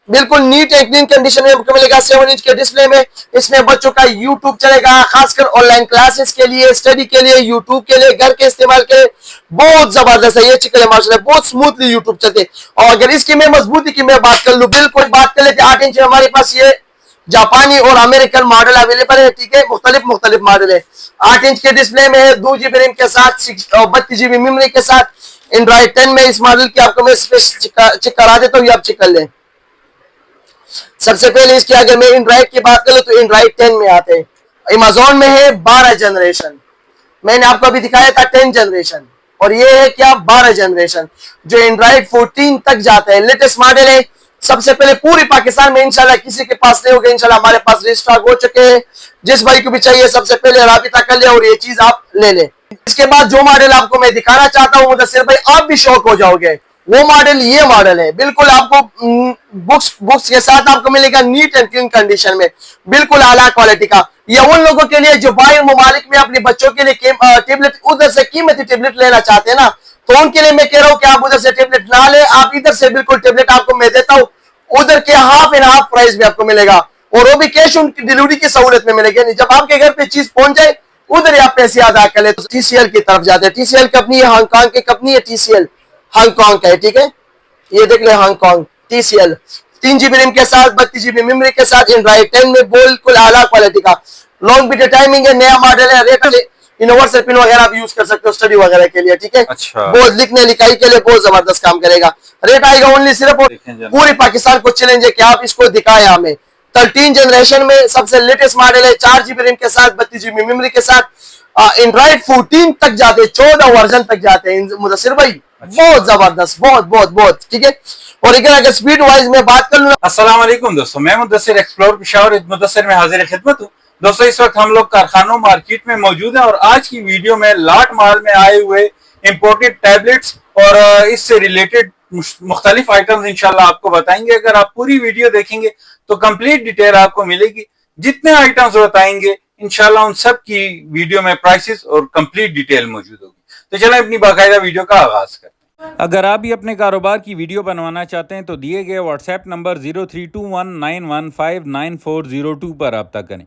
बिल्कुल neat and clean condition में आपको मिलेगा 7 इंच के डिस्प्ले में। इसमें बच्चों का यूट्यूब चलेगा, खासकर ऑनलाइन क्लासेस के लिए, स्टडी के लिए, यूट्यूब के लिए, घर के इस्तेमाल के लिए बहुत जबरदस्त है ये चिकन है माशाल्लाह, बहुत स्मूथली यूट्यूब चलते। और अगर इसकी मैं मजबूती की मैं बात कर लूं, बिल्कुल बात कर लेते 8 इंच में हमारे पास ये जापानी और अमेरिकन मॉडल अवेलेबल है, ठीक है, मुख्तलिफ मॉडल है। 8 इंच के डिस्प्ले में है, 2 GB रैम के साथ, 32 GB मेमोरी के साथ। एंड्रॉइड 10 में इस मॉडल की आपको मैं चेक करा देता हूँ, ये आप चेक कर लें। सबसे पहले इसकी अगर मैं एंड्रॉइड की बात करूं तो एंड्रॉइड 10 में आते हैं। अमेजोन में है 12 जनरेशन, मैंने आपको अभी दिखाया था 10 जनरेशन, और ये है क्या 12 जनरेशन जो एंड्रॉइड 14 तक जाता है। लेटेस्ट मॉडल है। सबसे पहले पूरी पाकिस्तान में इंशाल्लाह किसी के पास नहीं होगा, इंशाल्लाह हमारे पास रिस्टॉक हो चुके हैं। जिस भाई को भी चाहिए सबसे पहले राबिता कर ले और ये चीज आप ले ले। इसके बाद जो मॉडल आपको मैं दिखाना चाहता हूं मुदस्सिर भाई, आप भी शौक हो जाओगे, वो मॉडल ये मॉडल है। बिल्कुल आपको बुक्स के साथ आपको मिलेगा नीट एंड क्लीन कंडीशन में, बिल्कुल आला क्वालिटी का। ये उन लोगों के लिए जो बाहर ममालिक में अपने बच्चों के लिए टेबलेट उधर से कीमती टेबलेट लेना चाहते हैं ना, तो उनके लिए मैं कह रहा हूं कि आप उधर से टेबलेट ना ले, आप इधर से बिल्कुल टेबलेट आपको मैं देता हूं, उधर के हाफ एंड हाफ प्राइस में आपको मिलेगा, और वो भी कैश ऑन डिलीवरी की सहूलत में मिलेगी। नहीं, जब आपके घर पे चीज पहुंच जाए उधर ही आप पैसे अदा कर ले। तो टीसीएल की तरफ जाते हैं। टीसीएल कंपनी है, हांगकांग की कंपनी है, टीसीएल हांगकांग का है, ठीक है, ये देख ले हांगकांग टीसीएल। 3 GB रैम के साथ, 32 GB मेमोरी के साथ, एंड्रॉइड 10 में बिल्कुल आला क्वालिटी का। लॉन्ग वीडियो टाइमिंग है, नया मॉडल है, रेट यूनिवर्सल पिन वगैरह आप यूज कर सकते हो स्टडी वगैरह के लिए, ठीक है। अच्छा। बहुत लिखने लिखाई के लिए बहुत जबरदस्त काम करेगा। रेट आएगा ओनली सिर्फ, पूरी पाकिस्तान को चैलेंज है कि आप इसको दिखाएं हमें। 13 जनरेशन में सबसे लेटेस्ट मॉडल है, 4 GB रैम के साथ, 32 GB मेमोरी के साथ। एंड्रॉइड 14 तक जाते हैं, 14 वर्जन तक जाते हैं मुदस्सिर भाई। अच्छा। बहुत जबरदस्त, बहुत ठीक है। और अगर स्पीड वाइज में बात कर लूँ। अस्सलाम वालेकुम दोस्तों, मैं मुदस्सिर एक्सप्लोर पेशावर मुदस्सिर में हाजिर खिदमत हूँ। दोस्तों इस वक्त हम लोग कारखानों मार्केट में मौजूद हैं, और आज की वीडियो में लाट माल में आए हुए इंपोर्टेड टैबलेट्स और इससे रिलेटेड मुख्तलिफ आइटम्स इंशाल्लाह आपको बताएंगे। अगर आप पूरी वीडियो देखेंगे तो कंप्लीट डिटेल आपको मिलेगी। जितने आइटम्स बताएंगे इंशाल्लाह उन सब की वीडियो में प्राइसेस और कंप्लीट डिटेल मौजूद होगी। तो चलें अपनी बाकायदा वीडियो का आगाज करते हैं। अगर आप भी अपने कारोबार की वीडियो बनवाना चाहते हैं तो दिए गए व्हाट्सएप नंबर 0321915940 पर रब्ता करें।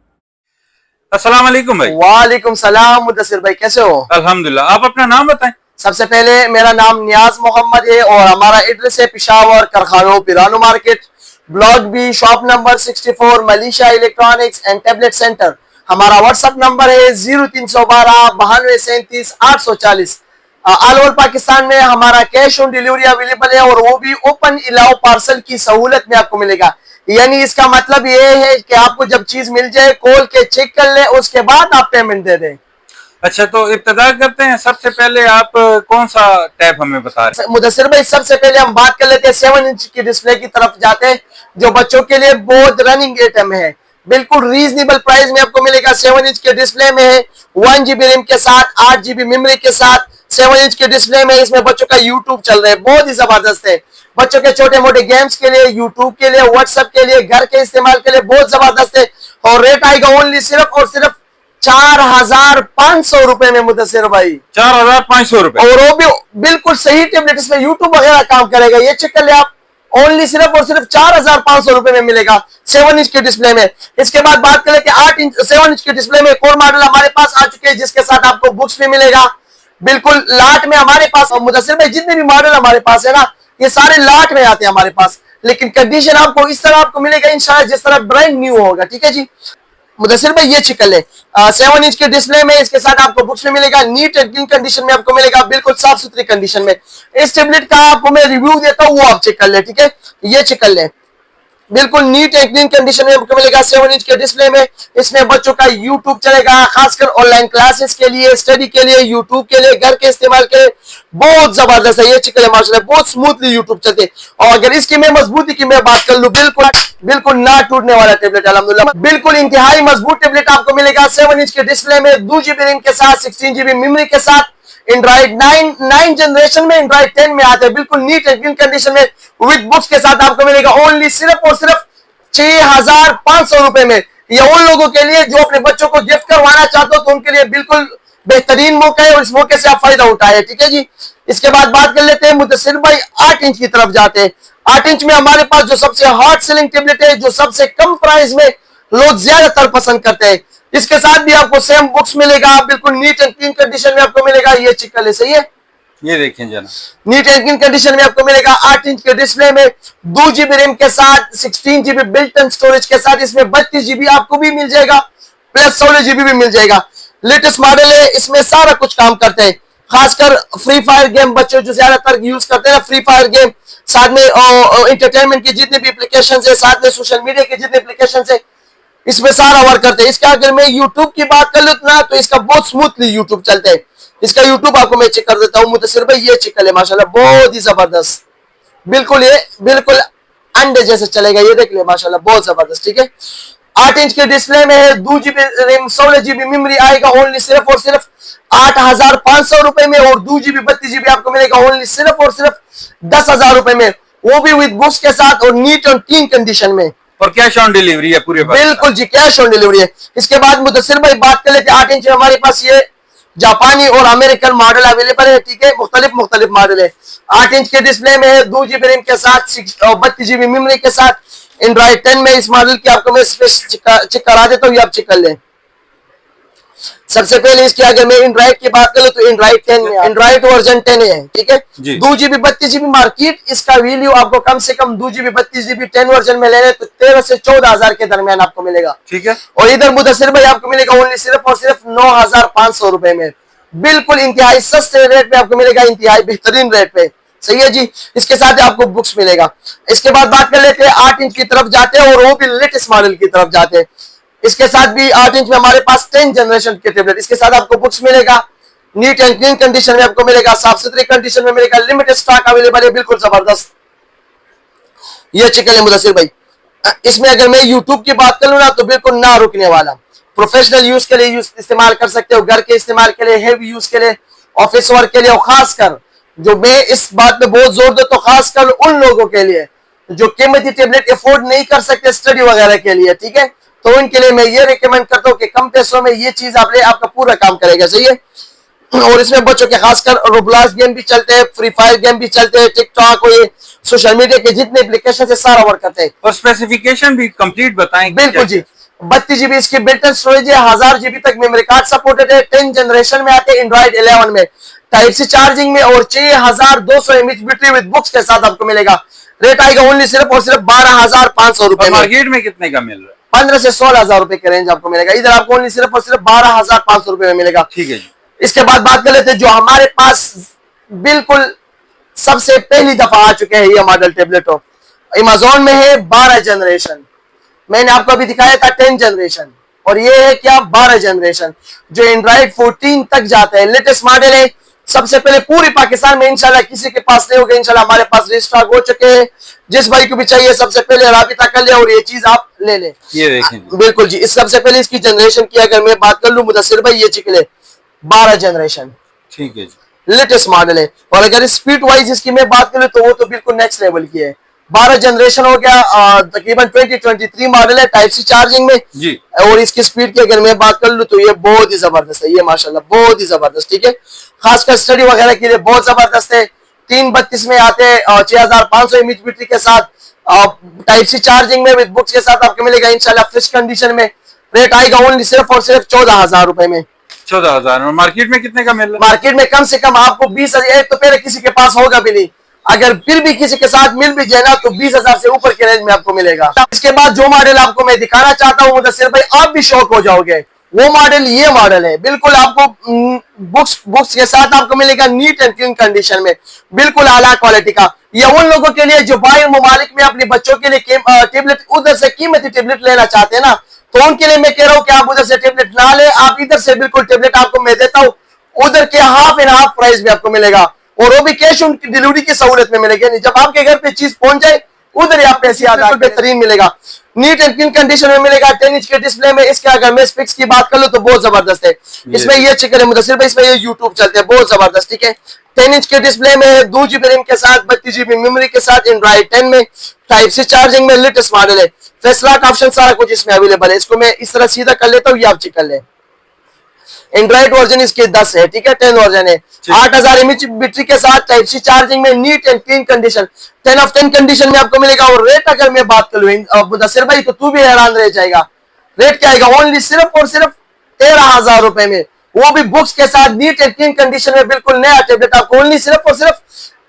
अस्सलाम वालेकुम भाई। वालेकुम सलाम मुदस्सिर भाई, कैसे हो? अल्हम्दुलिल्लाह। आप अपना नाम बताएं। सबसे पहले मेरा नाम नियाज मोहम्मद है और हमारा एड्रेस है पेशावर कारखानों पिरानो market, block B, shop number 64, Malaysia electronics and tablet centre. हमारा व्हाट्सएप नंबर है 0312 9237 840। ऑल ओवर पाकिस्तान में हमारा कैश ऑन डिलीवरी अवेलेबल है, और वो भी ओपन इलाव पार्सल की सहूलत में आपको मिलेगा। यानी इसका मतलब ये है कि आपको जब चीज मिल जाए खोल के चेक कर ले, उसके बाद आप पेमेंट दे दें। अच्छा, तो इब्तिदा करते हैं। सबसे पहले आप कौन सा टैब हमें बता रहे हैं? मुदस्सिर भाई सबसे पहले हम बात कर लेते हैं 7 इंच की डिस्प्ले की तरफ जाते हैं, जो बच्चों के लिए बहुत रनिंग आइटम है। बिल्कुल रीजनेबल प्राइस में आपको मिलेगा। 7 इंच के डिस्प्ले में है, 1 GB रैम के साथ, 8 GB मेमोरी के साथ। 7 इंच के डिस्प्ले में इसमें बच्चों का यूट्यूब चल रहा है, बहुत ही जबरदस्त है। बच्चों के छोटे मोटे गेम्स के लिए, यूट्यूब के लिए, व्हाट्सएप के लिए, घर के इस्तेमाल के लिए बहुत जबरदस्त है। और रेट आएगा ओनली सिर्फ और सिर्फ 4500 रुपए में मुदस्सिर भाई। 4500 रुपए, और वो भी बिल्कुल सही टेबलेट, इसमें यूट्यूब वगैरह काम करेगा। ये चेक कर ले आप, ओनली सिर्फ और सिर्फ 4500 रुपए में मिलेगा 7 इंच के डिस्प्ले में। इसके बाद बात करें कि 7 इंच के डिस्प्ले में एक और मॉडल हमारे पास आ चुके हैं, जिसके साथ आपको बुक्स भी मिलेगा। बिल्कुल लाट में हमारे पास मुदस्सिर भाई जितने भी मॉडल हमारे पास है ना, ये सारे लाट में आते हैं हमारे पास, लेकिन कंडीशन आपको इस तरह आपको मिलेगा इंशाल्लाह जिस तरह ब्रांड न्यू होगा, ठीक है जी। मुदस्सिर भाई ये चिकन है 7 इंच के डिस्प्ले में, इसके साथ आपको बुक्स में मिलेगा, नीट एंड क्लीन कंडीशन में आपको मिलेगा, बिल्कुल साफ सुथरी कंडीशन में। इस टेबलेट का आपको मैं रिव्यू देता हूँ, वो आप चेक कर ले, ठीक है। ये चेक कर ले, बिल्कुल नीट एंड क्लीन कंडीशन में आपको मिलेगा 7 इंच के डिस्प्ले में। इसमें बच्चों का यूट्यूब चलेगा, खासकर ऑनलाइन क्लासेस के लिए, स्टडी के लिए, यूट्यूब के लिए, घर के इस्तेमाल के लिए बहुत जबरदस्त है ये चिकन है माशाल्लाह, बहुत स्मूथली यूट्यूब चलते। और अगर इसकी मैं मजबूती की मैं बात कर लूं, बिल्कुल ना टूटने वाला टेबलेट अल्हम्दुलिल्लाह, बिल्कुल इंतहाई मजबूत टेबलेट आपको मिलेगा 7 इंच के डिस्प्ले में, 2 GB रैम के साथ, 16 GB मेमोरी के साथ। एंड्रॉइड 9 जनरेशन में, एंड्रॉइड 10 में आते हैं, बिल्कुल नीट एंड क्लीन कंडीशन में विद बुक्स के साथ आपको मिलेगा ओनली सिर्फ और सिर्फ 6500 रुपए में। ये उन लोगों के लिए जो अपने बच्चों को गिफ्ट करवाना चाहते हो तो उनके लिए बिल्कुल बेहतरीन मौका है और इस मौके से आप फायदा उठाए, ठीक है जी। इसके बाद बात कर लेते हैं मुदस्सिर भाई 8 इंच की तरफ जाते हैं। 8 इंच में हमारे पास जो सबसे हॉट सेलिंग टेबलेट है, जो सबसे कम प्राइस में लोग ज्यादातर पसंद करते हैं, इसके साथ भी आपको सेम बुक्स मिलेगा, बिल्कुल नीट एंड क्लीन कंडीशन में आपको मिलेगा। ये चिकल है, सही है, ये देखें जना, नीट एंड क्लीन कंडीशन में आपको मिलेगा। 8 इंच के डिस्प्ले में 2 GB रैम के साथ 16 GB बिल्ट इन स्टोरेज के साथ, इसमें 32 GB आपको भी मिल जाएगा, प्लस 16 GB भी मिल जाएगा। लेटेस्ट मॉडल है, इसमें सारा कुछ काम करते हैं, खासकर फ्री फायर गेम बच्चे जो ज्यादातर यूज करते हैं ना, फ्री फायर गेम, साथ में एंटरटेनमेंट के जितने भी एप्लीकेशन है, साथ में सोशल मीडिया के जितने एप्लीकेशन है, इसमें सारा वर्क करते हैं। इसका अगर मैं यूट्यूब की बात कर लूँ ना, तो इसका बहुत स्मूथली यूट्यूब चलता है। इसका यूट्यूब आपको मैं चेक कर देता हूँ मुदस्सिर भाई, ये चिकल है माशाल्लाह, बहुत ही जबरदस्त, बिल्कुल ये बिल्कुल अंडे जैसे चलेगा, ये देख ले माशाल्लाह, बहुत जबरदस्त, ठीक है। 8 इंच के डिस्प्ले में है, 2 GB रैम 16 GB मेमोरी आएगा, ओनली सिर्फ और सिर्फ 8,500 रुपए में, और 2 GB 32 GB आपको मिलेगा ओनली सिर्फ और सिर्फ 10,000 रुपए में, वो भी विद बुक्स के साथ और नीट और क्लीन कंडीशन में, और कैश ऑन डिलीवरी है पूरे पास। बिल्कुल जी, कैश ऑन डिलीवरी है। इसके बाद मुदस्सिर भाई बात कर लेते हैं 8 इंच में हमारे पास ये जापानी और अमेरिकन मॉडल अवेलेबल है, ठीक है, मुख्तलिफ मॉडल है। 8 इंच के डिस्प्ले में है, 2 GB रैम के साथ 32 GB मेमोरी के साथ, एंड्रॉइड 10 में इस मॉडल की आपको मैं चेक करा देता हूँ, ये आप चेक कर लें। सबसे पहले इसकी अगर मैं एंड्रॉइड की बात करूं तो एंड्रॉइड 10 में, एंड्रॉइड वर्जन 10 है, ठीक है। 2 GB 32 GB मार्केट इसका वैल्यू आपको कम से कम 2 GB 32 GB 10 वर्जन में लेने तो 13 से 14,000 के दरमियान आपको मिलेगा, ठीक है। और इधर मुदस्सिर भाई आपको मिलेगा ओनली सिर्फ और सिर्फ 9,500 रुपए में, बिल्कुल इंतहाई सस्ते रेट पे आपको मिलेगा, इंतहाई बेहतरीन रेट पे, सही है जी। इसके साथ आपको बुक्स मिलेगा। इसके बाद बात कर लेते हैं 8 इंच की तरफ जाते हैं, और वो भी लेटेस्ट मॉडल की तरफ जाते हैं। इसके साथ भी 8 इंच में हमारे पास 10 जनरेशन के टेबलेट, इसके साथ आपको बुक्स मिलेगा, नीट एंड क्लीन कंडीशन में आपको मिलेगा, साफ सुथरी कंडीशन में मिलेगा, लिमिटेड स्टॉक अवेलेबल है, बिल्कुल जबरदस्त। ये चिकन है मुदस्सिर भाई। इसमें अगर मैं यूट्यूब की बात करूं ना, तो बिल्कुल ना रुकने वाला, प्रोफेशनल यूज के लिए इस्तेमाल कर सकते हो, घर के इस्तेमाल के लिए, हेवी यूज के लिए, ऑफिस वर्क के लिए, और खासकर जो मैं इस बात पे बहुत जोर देता हूँ, खासकर उन लोगों के लिए जो कीमती टेबलेट अफोर्ड नहीं कर सकते स्टडी वगैरह के लिए, ठीक है, तो उनके लिए मैं ये रिकमेंड करता हूँ कि कम पैसों में ये चीज आप ले, आपका पूरा काम करेगा, सही है। और इसमें बच्चों के खासकर रोब्लॉक्स गेम भी चलते हैं, फ्री फायर गेम भी चलते हैं, टिकटॉक और ये सोशल मीडिया के जितने एप्लीकेशन है सारा वर्क करते हैं। और स्पेसिफिकेशन भी कंप्लीट बताएं। बिल्कुल जी, 32 GB इसकी बिल्ट इन स्टोरेज है, 1000 GB तक मेमोरी कार्ड सपोर्टेड है, 10 जनरेशन में आते हैं, एंड्रॉइड 11 में, टाइप सी चार्जिंग में, और 6200 mAh बैटरी विद बुक्स के साथ आपको मिलेगा। रेट आएगा ओनली सिर्फ और सिर्फ 12,500 रुपए में। मार्केट में कितने का मिल रहा है? 15 से 16,000 रुपए के रेंज आपको मिलेगा, इधर आपको ओनली सिर्फ और सिर्फ 12,500 रुपए में मिलेगा, ठीक है जी। इसके बाद बात कर लेते हैं जो हमारे पास बिल्कुल सबसे पहली दफा आ चुके हैं, ये मॉडल टेबलेट अमेज़न में है, 12 जनरेशन, मैंने आपको अभी दिखाया था 10 जनरेशन, और ये है क्या 12 जनरेशन, जो एंड्रॉइड 14 तक जाता है, लेटेस्ट मॉडल है। सबसे पहले पूरे पाकिस्तान में इंशाल्लाह किसी के पास नहीं होगा, इंशाल्लाह हमारे पास रिस्टॉक हो चुके हैं, जिस भाई को भी चाहिए सबसे पहले राबिता कर ले और ये चीज आप ले लें। ये देखें बिल्कुल जी, इस सबसे पहले इसकी जनरेशन की अगर मैं बात कर लूं मुदस्सिर भाई, ये चिकले 12 जनरेशन, ठीक है जी, लेटेस्ट मॉडल है। और अगर स्पीड वाइज इसकी मैं बात करूं तो वो तो बिल्कुल नेक्स्ट लेवल की है। 12 जनरेशन हो गया, तकरीबन 2023 मॉडल है, टाइप सी चार्जिंग में जी। और इसकी स्पीड की अगर मैं बात कर लूं तो ये बहुत ही जबरदस्त है, ये माशाल्लाह बहुत ही जबरदस्त, ठीक है, खासकर स्टडी वगैरह के लिए बहुत जबरदस्त है। 332 में आते हैं, 6500 mAh बैटरी के साथ, टाइप सी चार्जिंग में विद बुक्स के साथ आपको मिलेगा इंशाल्लाह फ्रेश कंडीशन में। रेट आएगा ओनली सिर्फ और सिर्फ 14,000 रुपए में। 14,000। और मार्केट में कितने का मिल रहा है? मार्केट में कम से कम आपको 20,000, एक तो पहले किसी के पास होगा भी नहीं, अगर फिर भी किसी के साथ मिल भी जाए ना तो 20,000 से ऊपर के रेंज में आपको मिलेगा। इसके बाद जो मॉडल आपको मैं दिखाना चाहता हूँ मुदस्सिर भाई, आप भी शौक हो जाओगे, वो मॉडल ये मॉडल है, बिल्कुल आपको बुक्स के साथ आपको मिलेगा नीट एंड क्लीन कंडीशन में, बिल्कुल आला क्वालिटी का। ये उन लोगों के लिए जो बाहर ममालिक में अपने बच्चों के लिए टेबलेट उधर से कीमती टेबलेट लेना चाहते हैं ना, तो उनके लिए मैं कह रहा हूँ कि आप उधर से टेबलेट ना ले, आप इधर से बिल्कुल टेबलेट आपको मैं देता हूँ, उधर के हाफ एंड हाफ प्राइस में आपको मिलेगा, और वो भी कैश ऑन डिलीवरी की सहूलत में मिलेगी। नहीं, जब आपके घर पे चीज पहुंच जाए उधर ही आप पैसे बिल्कुल बेहतरीन मिलेगा, नीट एंड क्लीन कंडीशन में मिलेगा। 10 इंच के डिस्प्ले में इसके अगर मैं स्पेक्स की बात कर लूं तो बहुत जबरदस्त है। इसमें ये चिकन है मुदस्सिर भाई, इसमें ये यूट्यूब चलते हैं, बहुत जबरदस्त, ठीक है। 10 इंच के डिस्प्ले में 2 GB रैम के साथ, 32 GB मेमोरी के साथ, एंड्रॉइड 10 में, टाइप सी चार्जिंग में, लेटेस्ट मॉडल है, फेस लॉक ऑप्शन सारा कुछ इसमें अवेलेबल है। इसको मैं इस तरह सीधा कर लेता हूँ, ये आप चेक कर ले। एंड्रॉइड वर्जन इसके 10 है, ठीक है, 10 वर्जन है। 8000 mAh बैटरी के साथ टाइप सी चार्जिंग में, neat and clean condition, 10 of 10 condition में आपको मिलेगा। और रेट अगर मैं बात करूं मुदस्सिर भाई तो तू भी हैरान रह जाएगा। रेट क्या आएगा? ओनली सिर्फ और सिर्फ 13,000 रुपए में, वो भी बुक्स के साथ, नीट एंड क्लीन कंडीशन में, बिल्कुल नया टैबलेट आपको ओनली सिर्फ और सिर्फ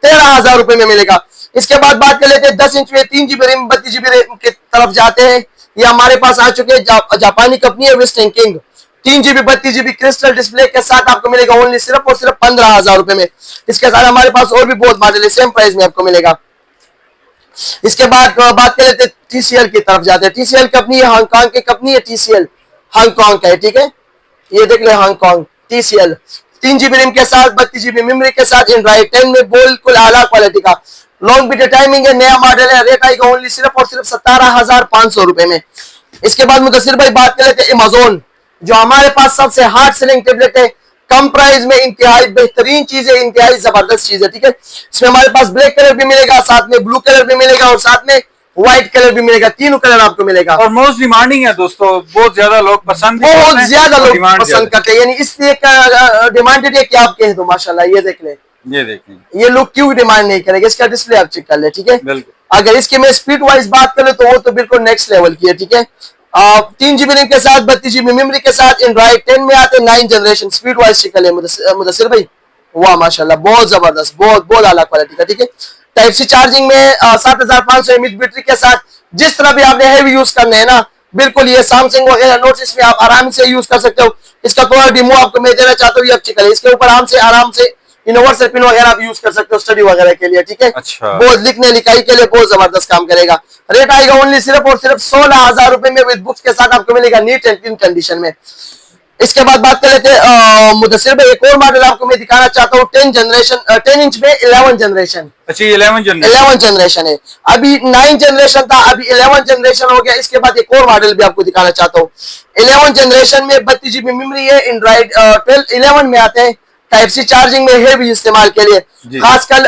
13,000 रुपए में मिलेगा। इसके बाद बात कर लेते हैं 10 इंच में 3 GB रैम 32 GB रैम की तरफ जाते हैं। ये हमारे पास आ चुके हैं, जापानी कंपनी है western king, 3 GB 32 GB crystal display के साथ आपको मिलेगा ओनली सिर्फ और सिर्फ 15,000 रुपए में। इसके साथ हमारे पास और भी बहुत मॉडल है, सेम प्राइस में आपको मिलेगा। इसके बाद बात कर लेते हैं TCL की तरफ जाते हैं। TCL कंपनी है, हांगकांग की कंपनी है, TCL हांगकांग का है, ठीक है, ये देख ले हांगकांग TCL, 3 GB रैम के साथ 32 GB मेमोरी के साथ, एंड्रॉइड 10 में, बिल्कुल आला क्वालिटी का, लॉन्ग वीडियो टाइमिंग है, नया मॉडल है। रेट आएगा ओनली सिर्फ और सिर्फ 17,500 रुपए में। इसके बाद मुदस्सिर भाई बात कर लेते हैं अमेज़न, जो हमारे पास सबसे हार्ड सेलिंग टेबलेट है, कम प्राइस में, इंतहाई बेहतरीन चीज है, इंतहाई जबरदस्त चीज है, ठीक है। इसमें हमारे पास ब्लैक कलर भी मिलेगा, साथ में ब्लू कलर भी मिलेगा और साथ में व्हाइट कलर भी मिलेगा, तीनों कलर आपको मिलेगा। और मोस्ट डिमांडिंग है दोस्तों, बहुत ज्यादा लोग पसंद भी बहुत करते हैं, ज्यादा लोग डिमांड पसंद करते हैं, यानी इसलिए डिमांडेड है कि आप कह दो माशाल्लाह। ये देख ले, ये देखें, ये लोग क्यों डिमांड नहीं करेंगे, इसका डिस्प्ले आप चेक कर ले, ठीक है। बिल्कुल। अगर इसकी मैं स्पीड वाइज बात करूं तो वो तो बिल्कुल नेक्स्ट लेवल की है, ठीक है। 3 GB रैम के साथ 32 GB मेमोरी के साथ, एंड्रॉइड 10 में आते हैं, 9 जनरेशन, स्पीड वाइज चेक कर ले मुदस्सिर भाई, वाह माशाल्लाह, बहुत जबरदस्त, बहुत बहुत आला क्वालिटी का, ठीक है। टाइप सी चार्जिंग में 7500 mAh बैटरी के साथ, जिस तरह भी आपने हैवी यूज करने हैं ना, बिल्कुल ये सैमसंग वगैरह नोट्स इसमें आप आराम से यूज कर सकते हो। इसका थोड़ा डिमो आपको मैं देना चाहता हूँ, ये आप चेक करें, इसके ऊपर आराम से यूनिवर्सल पिन वगैरह आप यूज कर सकते हो स्टडी वगैरह के लिए, ठीक है। अच्छा। बहुत लिखने लिखाई के लिए बहुत जबरदस्त काम करेगा। रेट आएगा ओनली सिर्फ और सिर्फ 16,000 रुपए में, विद बुक्स के साथ आपको मिलेगा, नीट एंड क्लीन कंडीशन में। इसके बाद बात कर लेते हैं मुदस्सिर भाई, एक और मॉडल आपको मैं दिखाना चाहता हूँ, 10 इंच में 11 जनरेशन। अच्छा, 11 जनरेशन है, अभी 9 जनरेशन था, अभी 11 जनरेशन हो गया। इसके बाद एक और मॉडल भी आपको दिखाना चाहता हूँ, 11 जनरेशन में 32 GB मेमोरी है, एंड्रॉइड 11 में आते हैं, टाइप सी चार्जिंग में है भी इस्तेमाल के लिए, खासकर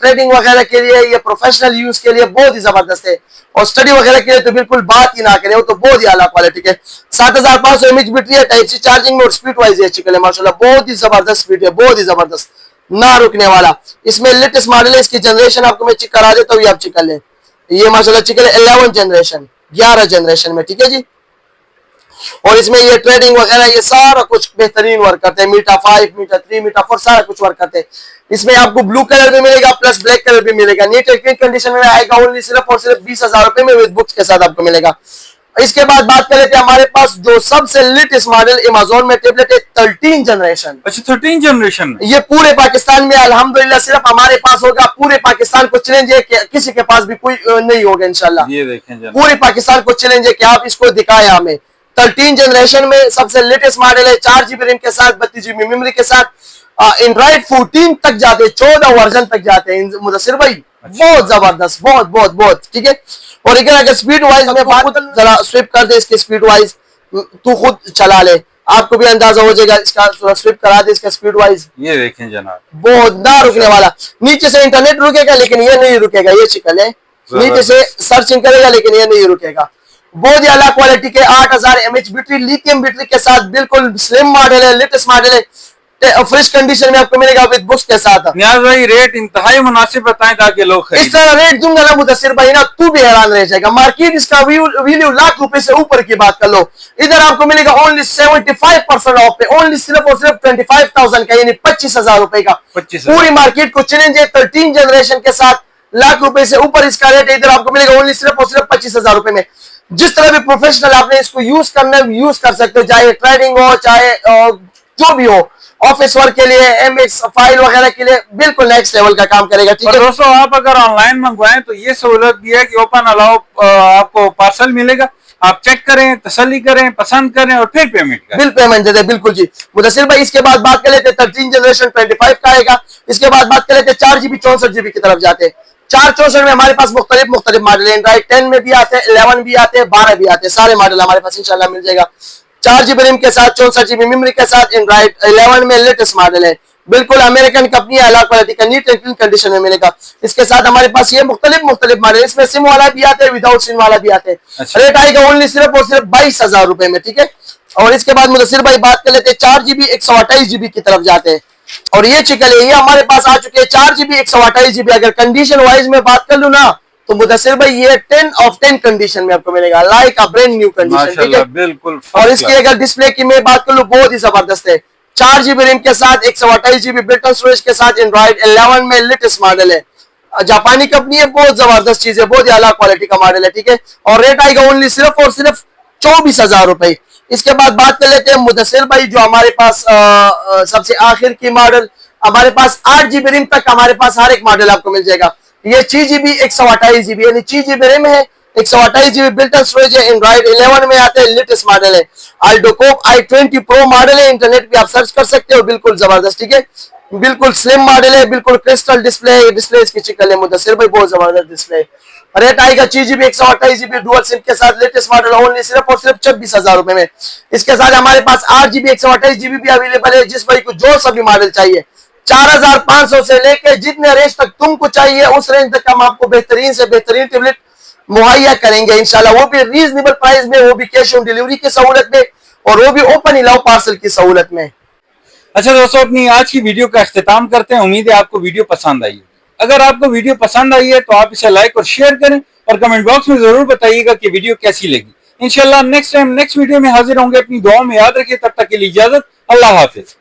ट्रेडिंग वगैरह के लिए, ये प्रोफेशनल यूज के लिए बहुत ही जबरदस्त है, और स्टडी वगैरह के लिए तो बिल्कुल बात ही ना करें, वो तो बहुत ही आला क्वालिटी है। 7500 mAh बैटरी है, टाइप सी चार्जिंग में, और स्पीड वाइज है चिकन है माशाल्लाह, बहुत ही जबरदस्त स्पीड है, बहुत ही जबरदस्त, ना रुकने वाला। इसमें लेटेस्ट मॉडल है, इसकी जनरेशन आपको मैं चेक करा देता हूँ, ये आप चेक कर लें, ये माशाल्लाह चिकन 11 जनरेशन, 11 जनरेशन में, ठीक है जी। और इसमें ये ट्रेडिंग वगैरह ये सारा कुछ बेहतरीन वर्क करते हैं, मीटा 5, मीटा 3, मीटा 4 सारा कुछ वर्क करते हैं। इसमें आपको ब्लू कलर भी मिलेगा प्लस ब्लैक कलर भी मिलेगा, नीट एंड क्लीन कंडीशन में आएगा, ओनली सिर्फ और सिर्फ 20,000 रुपए में, विद बुक्स के साथ आपको मिलेगा। इसके बाद बात कर लेते हैं हमारे पास जो सबसे लेटेस्ट मॉडल अमेज़न में टेबलेट है, 13 जनरेशन। अच्छा, 13 जनरेशन, ये पूरे पाकिस्तान में अल्हम्दुलिल्लाह सिर्फ हमारे पास होगा, पूरे पाकिस्तान को चैलेंज है कि किसी के पास भी कोई नहीं होगा इंशाल्लाह। ये देखें, पूरे पाकिस्तान को चैलेंज है कि आप इसको दिखाएं हमें। 13 जनरेशन में सबसे लेटेस्ट मॉडल है, 4 GB रैम के साथ 32 GB मेमोरी के साथ, एंड्रॉइड 14 तक जाते हैं, 14 वर्जन तक जाते हैं मुदस्सिर भाई। अच्छा। बहुत जबरदस्त, बहुत बहुत बहुत, ठीक है। और अगर स्पीड वाइज में बात जरा स्विप कर दे, इसके स्पीड वाइज तू खुद चला ले, आपको भी अंदाजा हो जाएगा, इसका स्विप करा दे इसका स्पीड वाइज। ये देखें जनाब, बहुत ना रुकने वाला, नीचे से इंटरनेट रुकेगा लेकिन ये नहीं रुकेगा, ये शिकल है, नीचे से सर्चिंग करेगा लेकिन ये नहीं रुकेगा। बहुत ही अलग क्वालिटी के 8000 mAh बैटरी, लिथियम बैटरी के साथ, बिल्कुल स्लिम मॉडल है, लेटेस्ट मॉडल है, फ्रेश कंडीशन में आपको मिलेगा विद बुक्स के साथ। नियाज भाई रेट इंतहाई मुनासिब बताएं ताकि लोग खरीदें। इस तरह रेट दूंगा ना मुदस्सिर भाई ना, तू भी हैरान रह जाएगा। मार्केट इसका वैल्यू लाख रुपए से ऊपर की बात कर लो, इधर आपको मिलेगा ओनली 75% ऑफ पे, ओनली सिर्फ और सिर्फ 25,000 का, यानी 25,000 रुपए का। पूरी मार्केट को चैलेंज है, 13 जनरेशन के साथ लाख रुपए से ऊपर इसका रेट है, इधर आपको मिलेगा ओनली सिर्फ और सिर्फ 25,000 रुपए में। जिस तरह भी प्रोफेशनल आपने इसको यूज करना है यूज कर सकते हो, चाहे ट्रेडिंग हो, चाहे जो भी हो, ऑफिस वर्क के लिए, एमएक्स फाइल वगैरह के लिए, बिल्कुल नेक्स्ट लेवल का काम करेगा, ठीक है। दोस्तों आप अगर ऑनलाइन मंगवाएं तो ये सहूलत भी है कि ओपन अलाउ आपको पार्सल मिलेगा, आप चेक करें, तसल्ली करें, पसंद करें और फिर पेमेंट करें, बिल पेमेंट दे दे, बिल्कुल जी मुदस्सिर भाई। इसके बाद बात कर लेते हैं 13 जनरेशन 25 का आएगा। इसके बाद बात कर लेते हैं 4 GB 64 GB की तरफ जाते हैं। 464 में हमारे पास मुख्तलिफ मॉडल है, एंड्रॉइड 10 में भी आते हैं, 11 भी आते हैं, 12 भी आते हैं, सारे मॉडल हमारे पास इंशाल्लाह मिल जाएगा। 4 GB रैम के साथ 64 GB मेमोरी के साथ, एंड्रॉइड 11 में लेटेस्ट मॉडल है, बिल्कुल अमेरिकन कंपनी है, अलग क्वालिटी का, नीट एंड क्लीन कंडीशन में मिलेगा। इसके साथ हमारे पास ये मुख्तलिफ मॉडल, इसमें सिम वाला भी आते हैं, विदाउट सिम वाला भी आते हैं। रेट आएगा ओनली सिर्फ और सिर्फ 22,000 रुपए में, ठीक है। और इसके बाद मुदस्सिर भाई बात कर लेते हैं 4GB 128GB की तरफ जाते हैं। और ये चिकन है, ये हमारे पास आ चुके हैं 4GB 128GB। अगर कंडीशन वाइज में बात कर लूं ना तो मुदस्सिर भाई ये 10 of 10 कंडीशन में आपको मिलेगा, like a brand new condition, ठीक है बिल्कुल। और इसकी अगर डिस्प्ले की मैं बात कर लूं बहुत ही जबरदस्त है, 4GB रैम के साथ 128GB बिल्ट-इन स्टोरेज के साथ एंड्रॉइड 11 में लेटेस्ट मॉडल है, जापानी कंपनी है, बहुत जबरदस्त चीज है, बहुत ही आला क्वालिटी का मॉडल है, ठीक है और रेट आएगा ओनली सिर्फ और सिर्फ 24,000 रुपए। इसके बाद बात कर लेते हैं मुदस्सिर भाई जो हमारे पास सबसे आखिर की मॉडल, हमारे पास 8GB रैम तक हमारे पास हर एक मॉडल आपको मिल जाएगा। ये 6GB 128GB यानी 6GB रैम है, 128GB बिल्ट-इन स्टोरेज है, एंड्रॉइड 11 में आते हैं, लेटेस्ट मॉडल है, अल्डोकोप i20 प्रो मॉडल है, इंटरनेट पे आप सर्च कर सकते हो, बिल्कुल जबरदस्त, ठीक है बिल्कुल स्लिम मॉडल है, बिल्कुल क्रिस्टल डिस्प्ले, डिस्प्ले इसकी चिकन है मुदस्सिर भाई, बहुत जबरदस्त डिस्प्ले है। रेट आएगा 6GB 128GB डुअल सिम के साथ, लेटेस्ट मॉडल ओनली सिर्फ और सिर्फ 26,000 रुपए में। इसके साथ हमारे पास 8GB 128GB भी अवेलेबल है, जिस भाई को जो सभी मॉडल चाहिए 4,500 से लेके जितने रेंज तक तुमको चाहिए उस रेंज तक हम आपको बेहतरीन से बेहतरीन टेबलेट मुहैया करेंगे इंशाल्लाह, वो भी रीजनेबल प्राइस में, वो भी कैश ऑन डिलीवरी की सहूलत में और वो भी ओपन इलाव पार्सल की सहूलत में। अच्छा दोस्तों, अपनी आज की वीडियो का इख्तिताम करते हैं। उम्मीद है आपको वीडियो पसंद आई है। अगर आपको वीडियो पसंद आई है तो आप इसे लाइक और शेयर करें और कमेंट बॉक्स में जरूर बताइएगा कि वीडियो कैसी लगी। इंशाल्लाह नेक्स्ट टाइम नेक्स्ट वीडियो में हाजिर होंगे। अपनी दुआओं में याद रखिए, तब तक के लिए इजाजत, अल्लाह हाफिज।